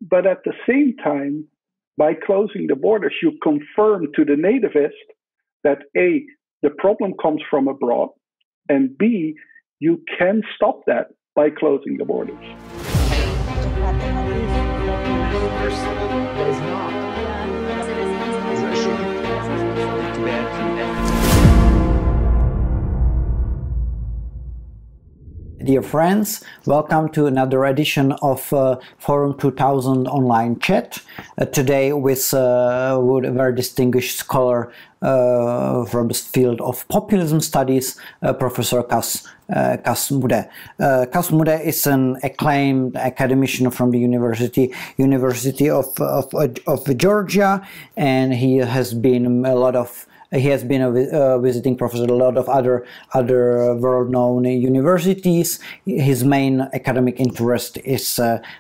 But at the same time, by closing the borders, you confirm to the nativist that A, the problem comes from abroad, and B, you can stop that by closing the borders. Dear friends, welcome to another edition of Forum 2000 online chat. Today with a very distinguished scholar from the field of populism studies, Professor Cas Mudde. Cas Mudde is an acclaimed academician from the University of Georgia, and he has been a visiting professor at a lot of other world-known universities. His main academic interest is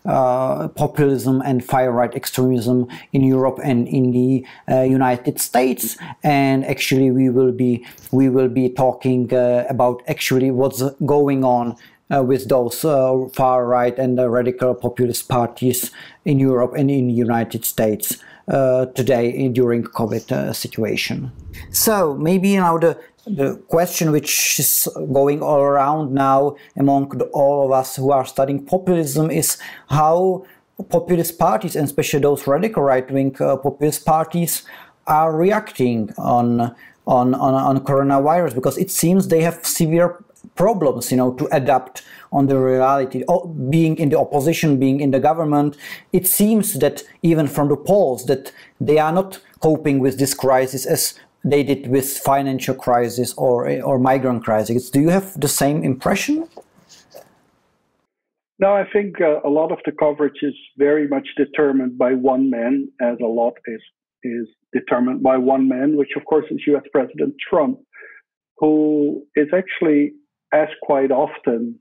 populism and far-right extremism in Europe and in the United States. And actually, we will be talking about actually what's going on with those far-right and radical populist parties in Europe and in the United States today during COVID situation. So maybe now the question which is going all around now among all of us who are studying populism is how populist parties, and especially those radical right-wing populist parties, are reacting on coronavirus, because it seems they have severe problems, to adapt on the reality. Being in the opposition, being in the government, it seems that even from the polls that they are not coping with this crisis as they did with financial crisis or migrant crisis. Do you have the same impression? No, I think a lot of the coverage is very much determined by one man, as a lot is determined by one man, which of course is US President Trump, who is actually asked quite often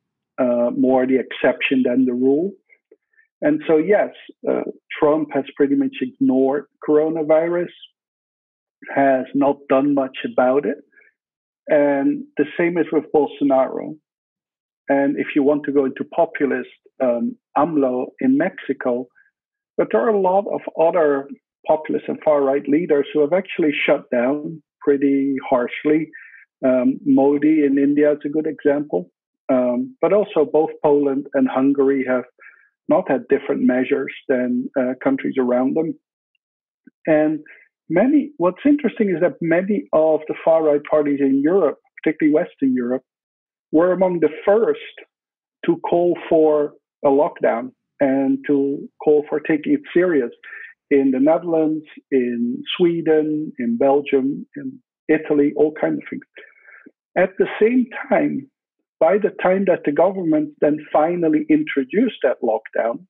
more the exception than the rule. And so, yes, Trump has pretty much ignored coronavirus, has not done much about it. And the same is with Bolsonaro. And if you want to go into populist, AMLO in Mexico, but there are a lot of other populist and far-right leaders who have actually shut down pretty harshly. Modi in India is a good example. But also both Poland and Hungary have not had different measures than countries around them. And what's interesting is that many of the far-right parties in Europe, particularly Western Europe, were among the first to call for a lockdown and to call for taking it serious. In the Netherlands, in Sweden, in Belgium, in Italy, all kinds of things. At the same time, by the time that the government then finally introduced that lockdown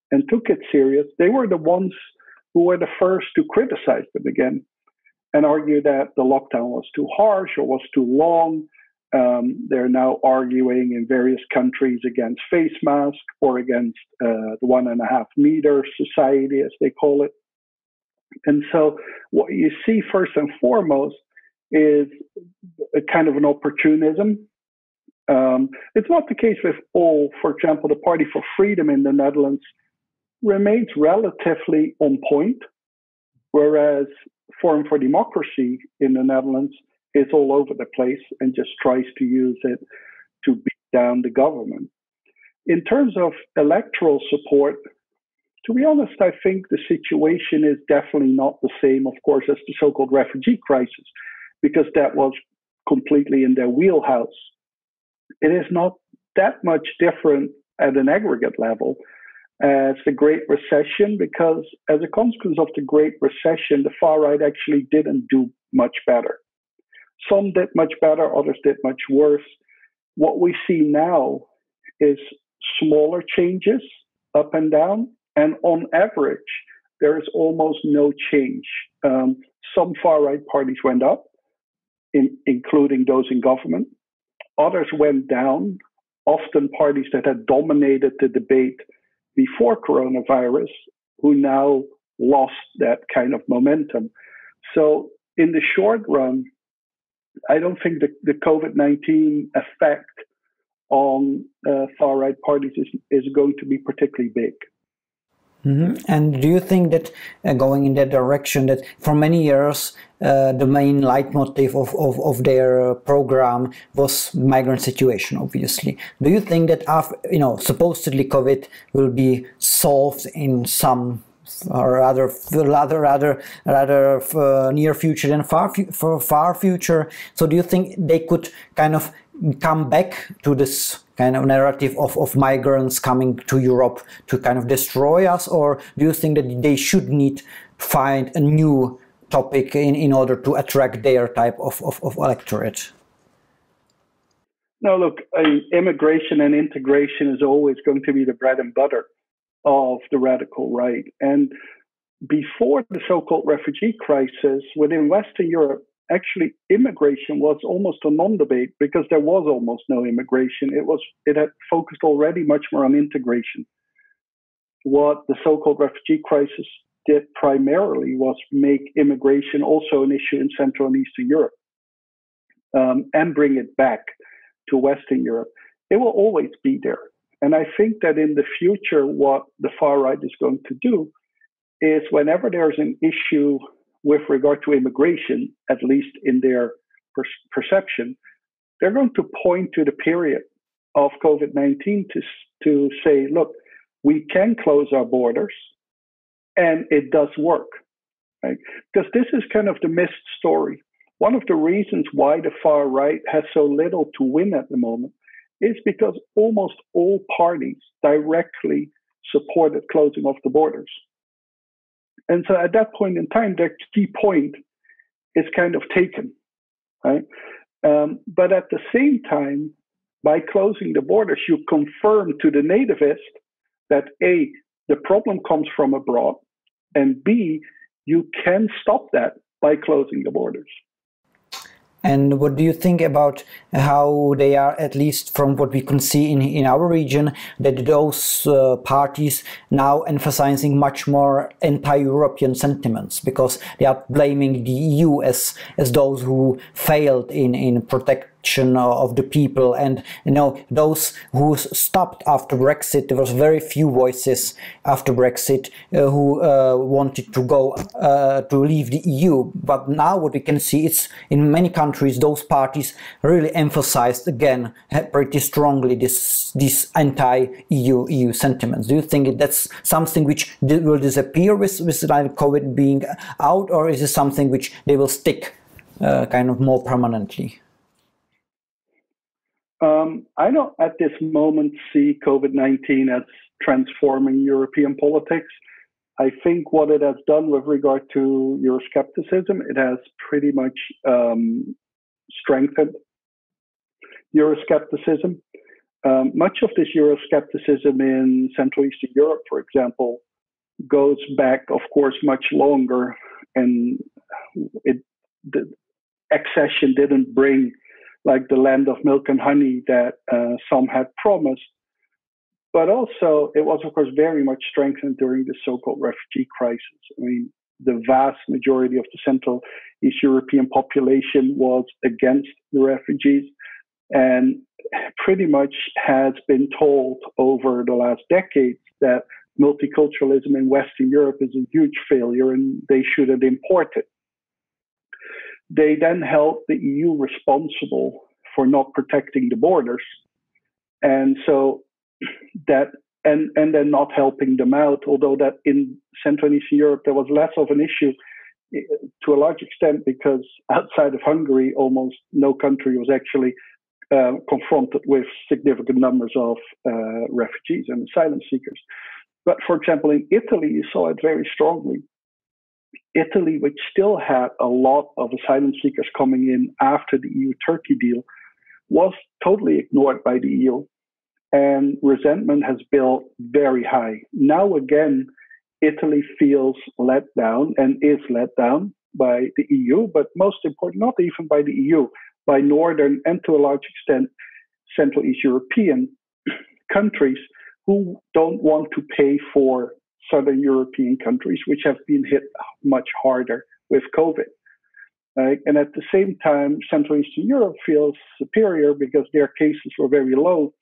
and took it serious, they were the ones who were the first to criticize them again and argue that the lockdown was too harsh or was too long. They're now arguing in various countries against face masks or against the 1.5 meter society, as they call it. And so what you see first and foremost is a kind of an opportunism. It's not the case with all. For example, the Party for Freedom in the Netherlands remains relatively on point, whereas Forum for Democracy in the Netherlands is all over the place and just tries to use it to beat down the government. In terms of electoral support, to be honest, I think the situation is definitely not the same, of course, as the so-called refugee crisis, because that was completely in their wheelhouse. It is not that much different at an aggregate level as the Great Recession, because as a consequence of the Great Recession, the far right actually didn't do much better. Some did much better, others did much worse. What we see now is smaller changes up and down, and on average, there is almost no change. Some far-right parties went up, including those in government. Others went down, often parties that had dominated the debate before coronavirus, who now lost that kind of momentum. So in the short run, I don't think the COVID-19 effect on far-right parties is going to be particularly big. And do you think that going in that direction, that for many years the main leitmotif of their program was migrant situation, obviously. Do you think that after, supposedly COVID will be solved in some or rather near future than far future? So do you think they could kind of come back to this kind of narrative of migrants coming to Europe to kind of destroy us, or do you think that they should find a new topic in order to attract their type of electorate? No, look, immigration and integration is always going to be the bread and butter of the radical right. And before the so-called refugee crisis, within Western Europe, actually immigration was almost a non-debate because there was almost no immigration. It had focused already much more on integration. What the so-called refugee crisis did primarily was make immigration also an issue in Central and Eastern Europe, and bring it back to Western Europe. It will always be there. And I think that in the future, what the far right is going to do is whenever there's an issue with regard to immigration, at least in their perception, they're going to point to the period of COVID-19 to say, look, we can close our borders and it does work, right? Because this is kind of the missed story. One of the reasons why the far right has so little to win at the moment is because almost all parties directly supported closing of the borders. And so at that point in time, their key point is kind of taken, right? But at the same time, by closing the borders, you confirm to the nativist that A, the problem comes from abroad, and B, you can stop that by closing the borders. And what do you think about how they are, at least from what we can see in our region, that those parties now emphasizing much more anti-European sentiments because they are blaming the EU as those who failed in protection of the people, and those who stopped after Brexit. There was very few voices after Brexit who wanted to go to leave the EU. But now what we can see is in many countries those parties really emphasized again pretty strongly these anti-EU sentiments. Do you think that's something which will disappear with COVID being out, or is it something which they will stick kind of more permanently? I don't at this moment see COVID-19 as transforming European politics. I think what it has done with regard to Euro-scepticism, it has pretty much strengthened Euro-scepticism. Much of this Euro-scepticism in Central Eastern Europe, for example, goes back, of course, much longer, and the accession didn't bring like the land of milk and honey that some had promised. But also, it was, of course, very much strengthened during the so-called refugee crisis. I mean, the vast majority of the Central East European population was against the refugees and pretty much has been told over the last decades that multiculturalism in Western Europe is a huge failure and they shouldn't import it. They then held the EU responsible for not protecting the borders. And so that, and then not helping them out, although that in Central and Eastern Europe, there was less of an issue to a large extent because outside of Hungary, almost no country was actually confronted with significant numbers of refugees and asylum seekers. But for example, in Italy, you saw it very strongly. Italy, which still had a lot of asylum seekers coming in after the EU-Turkey deal, was totally ignored by the EU, and resentment has built very high. Now again, Italy feels let down and is let down by the EU, but most important, not even by the EU, by Northern and to a large extent Central East European countries who don't want to pay for Southern European countries, which have been hit much harder with COVID. And at the same time, Central Eastern Europe feels superior because their cases were very low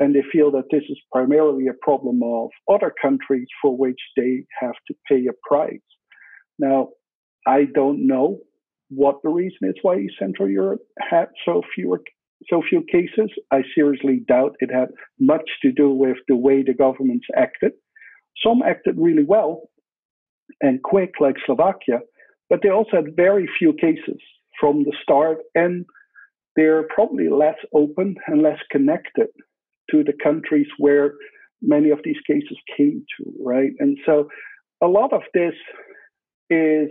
and they feel that this is primarily a problem of other countries for which they have to pay a price. Now, I don't know what the reason is why Central Europe had so few cases. I seriously doubt it had much to do with the way the governments acted. Some acted really well and quick, like Slovakia, but they also had very few cases from the start, and they're probably less open and less connected to the countries where many of these cases came to, right? And so a lot of this is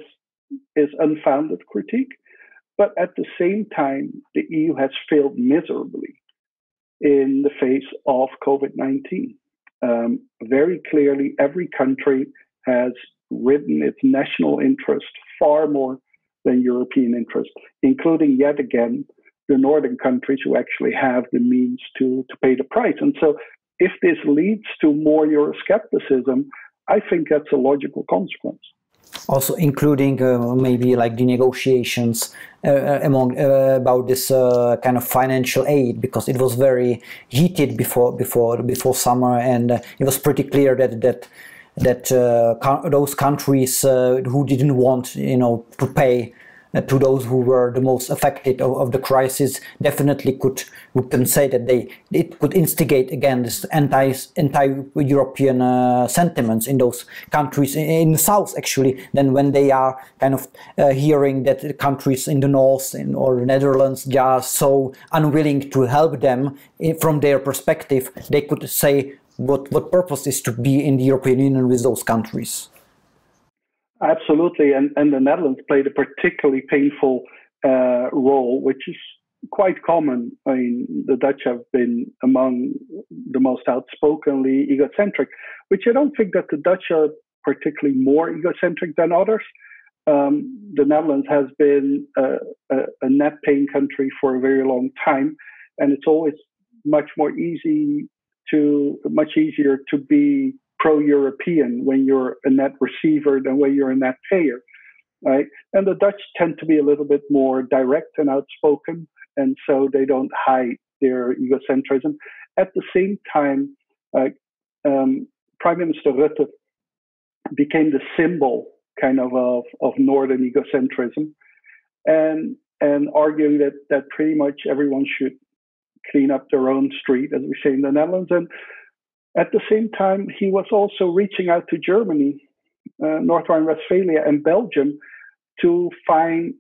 unfounded critique, but at the same time, the EU has failed miserably in the face of COVID-19. Very clearly, every country has ridden its national interest far more than European interest, including, yet again, the northern countries who actually have the means to pay the price. And so if this leads to more Euro-scepticism, I think that's a logical consequence. Also including maybe like the negotiations about this kind of financial aid, because it was very heated before summer, and it was pretty clear that those countries who didn't want to pay to those who were the most affected of the crisis definitely we can say that it could instigate again this anti-European sentiments in those countries in the south, actually, then when they are kind of hearing that the countries in the north or the Netherlands are so unwilling to help them from their perspective, they could say what purpose is to be in the European Union with those countries. Absolutely, and the Netherlands played a particularly painful role, which is quite common. I mean, the Dutch have been among the most outspokenly egocentric, which I don't think that the Dutch are particularly more egocentric than others. The Netherlands has been a net paying country for a very long time, and it's always much easier to be pro-European when you're a net receiver than when you're a net payer, right? And the Dutch tend to be a little bit more direct and outspoken, and so they don't hide their egocentrism. At the same time, Prime Minister Rutte became the symbol kind of northern egocentrism, and arguing that pretty much everyone should clean up their own street, as we say in the Netherlands. And at the same time, he was also reaching out to Germany, North Rhine-Westphalia, and Belgium to find,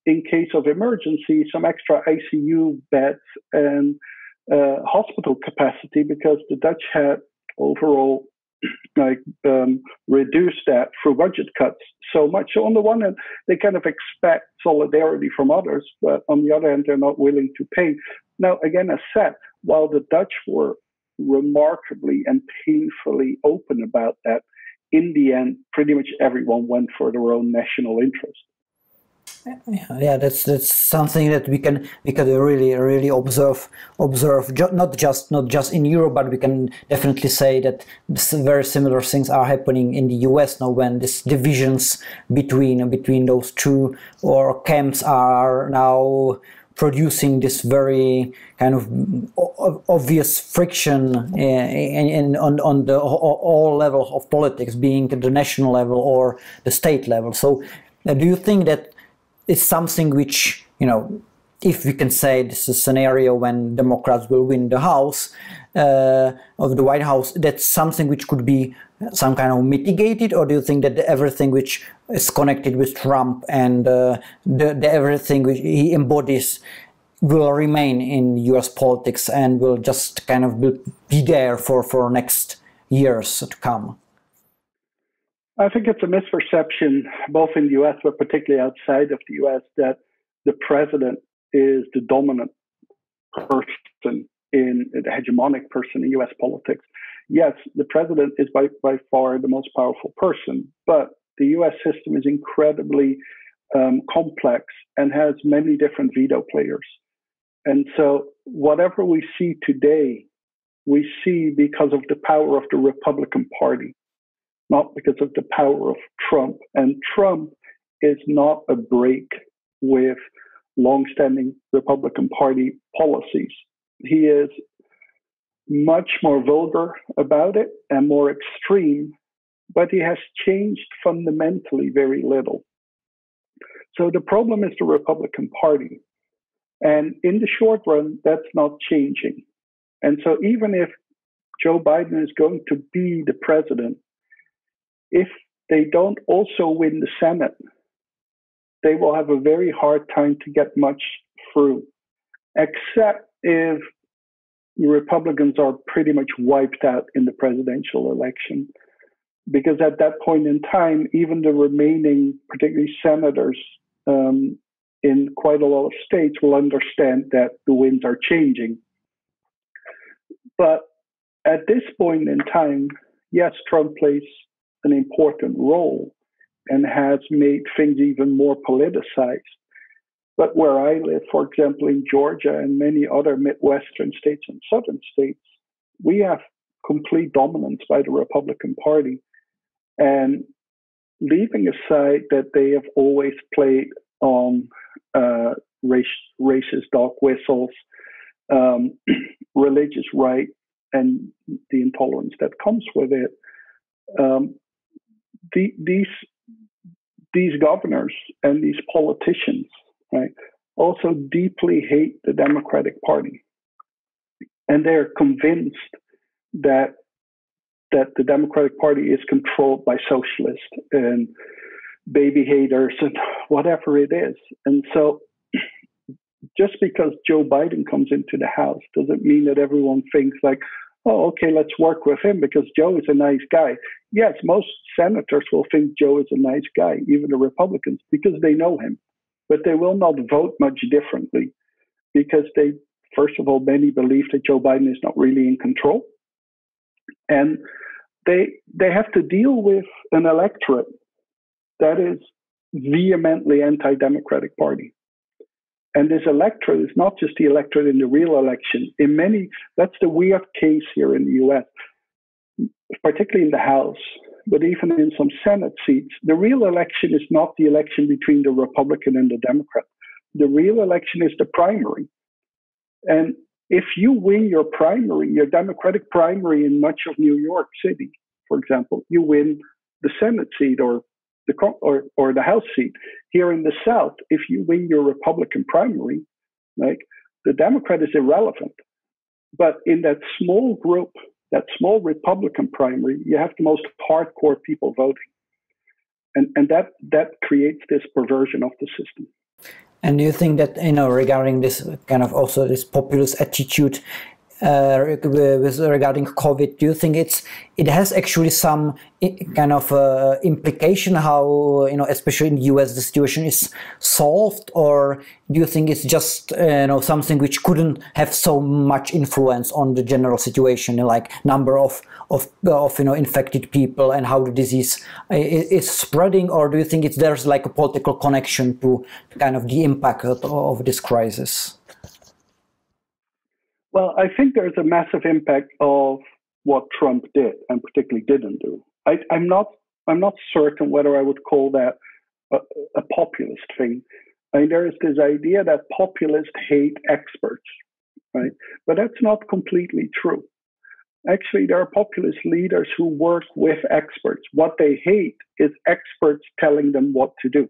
in case of emergency, some extra ICU beds and hospital capacity, because the Dutch had overall reduced that through budget cuts so much. So on the one hand, they kind of expect solidarity from others, but on the other hand, they're not willing to pay. Now, again, as said, while the Dutch were remarkably and painfully open about that, in the end, pretty much everyone went for their own national interest. Yeah, that's something that we can really observe. Not just in Europe, but we can definitely say that very similar things are happening in the US now, when these divisions between those two or camps are now producing this very kind of obvious friction on the all levels of politics, being the national level or the state level. So, do you think that it's something which, if we can say this is a scenario when Democrats will win the House of the White House, that's something which could be some kind of mitigated, or do you think that everything which is connected with Trump and everything which he embodies will remain in U.S. politics and will just kind of be there for next years to come? I think it's a misperception, both in the U.S. but particularly outside of the U.S., that the president is the dominant person the hegemonic person in U.S. politics. Yes, the president is by far the most powerful person, but the U.S. system is incredibly complex and has many different veto players. And so whatever we see today, we see because of the power of the Republican Party, not because of the power of Trump. And Trump is not a break with longstanding Republican Party policies. He is much more vulgar about it and more extreme, but he has changed fundamentally very little. So the problem is the Republican Party. And in the short run, that's not changing. And so even if Joe Biden is going to be the president, if they don't also win the Senate, they will have a very hard time to get much through, except if the Republicans are pretty much wiped out in the presidential election. Because at that point in time, even the remaining, particularly senators in quite a lot of states, will understand that the winds are changing. But at this point in time, yes, Trump plays an important role and has made things even more politicized. But where I live, for example, in Georgia and many other Midwestern states and Southern states, we have complete dominance by the Republican Party. And leaving aside that they have always played on racist dog whistles, religious right, and the intolerance that comes with it, these governors and these politicians, right, also deeply hate the Democratic Party, and they're convinced that the Democratic Party is controlled by socialists and baby haters and whatever it is. And so just because Joe Biden comes into the House doesn't mean that everyone thinks like, oh, okay, let's work with him because Joe is a nice guy. Yes, most senators will think Joe is a nice guy, even the Republicans, because they know him. But they will not vote much differently because they, first of all, many believe that Joe Biden is not really in control. And they have to deal with an electorate that is vehemently anti-Democratic Party. And this electorate is not just the electorate in the real election. That's the weird case here in the US, particularly in the House, but even in some Senate seats. The real election is not the election between the Republican and the Democrat. The real election is the primary. And if you win your primary, your Democratic primary in much of New York City, for example, you win the Senate seat or the House seat. Here in the South, if you win your Republican primary, like, the Democrat is irrelevant. But in that small group, that small Republican primary, you have the most hardcore people voting. And that creates this perversion of the system. And do you think that, regarding this kind of also this populist attitude regarding COVID, do you think it has actually some kind of implication how, especially in the US, the situation is solved? Or do you think it's just, something which couldn't have so much influence on the general situation, like number of infected people and how the disease is spreading? Or do you think there's like a political connection to kind of the impact of this crisis? Well, I think there's a massive impact of what Trump did and particularly didn't do. I'm not certain whether I would call that a populist thing. I mean, there is this idea that populists hate experts, right? But that's not completely true. Actually, there are populist leaders who work with experts. What they hate is experts telling them what to do.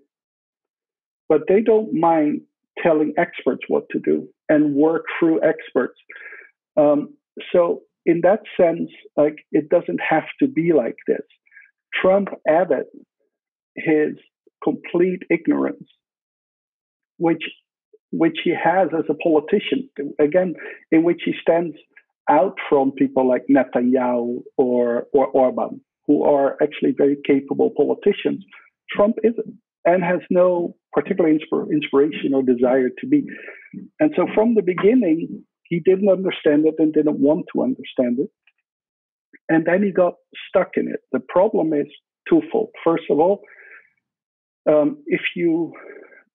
But they don't mind telling experts what to do and work through experts. So in that sense, like, it doesn't have to be like this. Trump added his complete ignorance, which he has as a politician, again, in which he stands out from people like Netanyahu or Orban, who are actually very capable politicians. Trump isn't, and has no particular inspiration or desire to be. And so from the beginning, he didn't understand it and didn't want to understand it. And then he got stuck in it. The problem is twofold. First of all, if you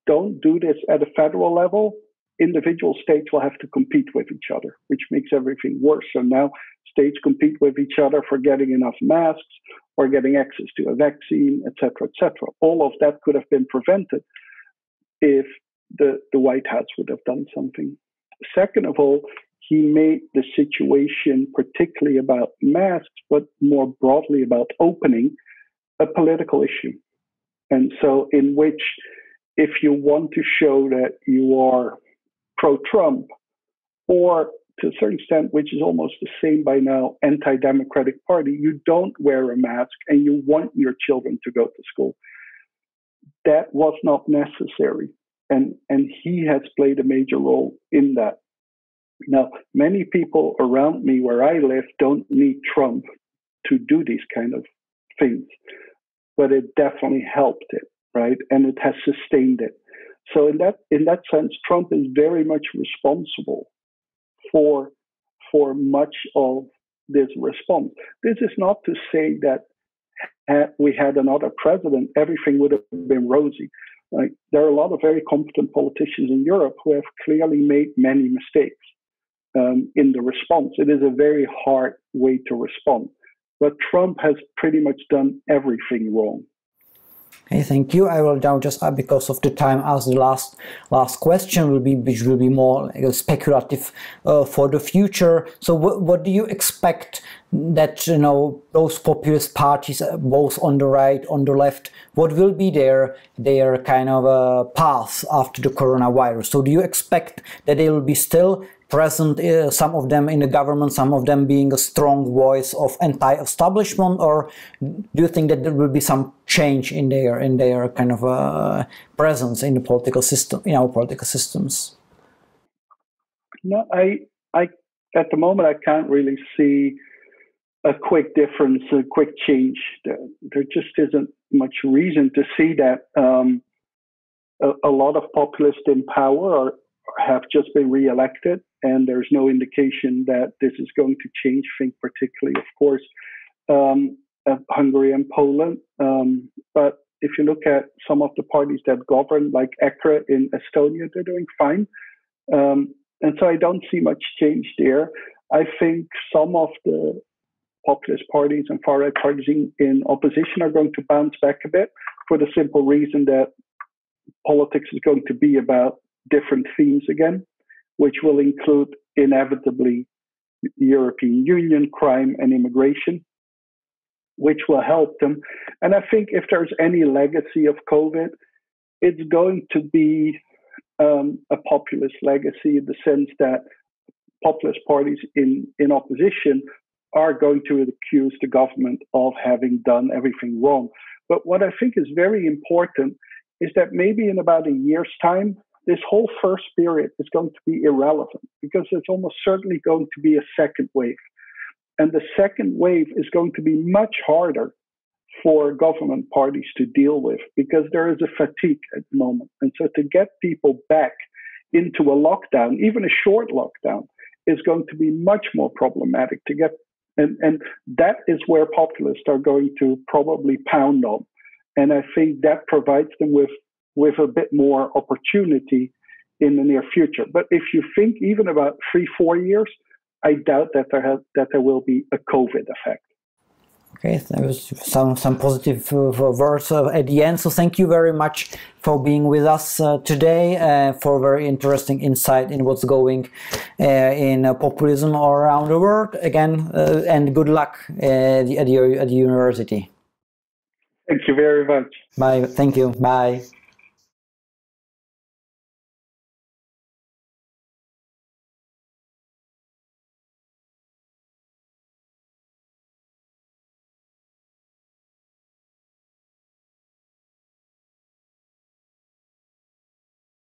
don't do this at a federal level, individual states will have to compete with each other, which makes everything worse. So now states compete with each other for getting enough masks or getting access to a vaccine, et cetera, et cetera. All of that could have been prevented if the White House would have done something. Second of all, he made the situation, particularly about masks, but more broadly about opening, a political issue. And so, in which, if you want to show that you are pro-Trump, or to a certain extent, which is almost the same by now, anti-democratic party, you don't wear a mask and you want your children to go to school. That was not necessary. And he has played a major role in that. Now, many people around me where I live don't need Trump to do these kind of things, but it definitely helped it, right? And it has sustained it. So in that sense, Trump is very much responsible for much of this response. This is not to say that had we had another president, everything would have been rosy. Like, there are a lot of very competent politicians in Europe who have clearly made many mistakes in the response. It is a very hard way to respond. But Trump has pretty much done everything wrong. Okay, thank you. I will now just, because of the time, ask the last question, which will be more speculative for the future. So, what do you expect that those populist parties, both on the right, on the left, what will be their kind of path after the coronavirus? So, do you expect that they will be still present, some of them in the government, some of them being a strong voice of anti-establishment, or do you think that there will be some change in their kind of presence in the political system, in our political systems? No, I at the moment I can't really see a quick difference, a quick change. There just isn't much reason to see that. A lot of populists in power have just been re-elected, and there's no indication that this is going to change. I think particularly, of course, Hungary and Poland. But if you look at some of the parties that govern, like ECRE in Estonia, they're doing fine. And so I don't see much change there. I think some of the populist parties and far-right parties in opposition are going to bounce back a bit, for the simple reason that politics is going to be about different themes again, which will include inevitably the European Union, crime, and immigration, which will help them. And I think if there's any legacy of COVID, it's going to be a populist legacy, in the sense that populist parties in opposition are going to accuse the government of having done everything wrong. But what I think is very important is that maybe in about a year's time, this whole first period is going to be irrelevant, because there's almost certainly going to be a second wave. And the second wave is going to be much harder for government parties to deal with, because there is a fatigue at the moment. And so to get people back into a lockdown, even a short lockdown, is going to be much more problematic to get. And that is where populists are going to probably pound on. And I think that provides them with a bit more opportunity in the near future. But if you think even about 3-4 years, I doubt that there will be a COVID effect. Okay, there was some positive words at the end. So thank you very much for being with us today, for very interesting insight in what's going in populism all around the world. Again, and good luck at the university. Thank you very much. Bye. Thank you. Bye.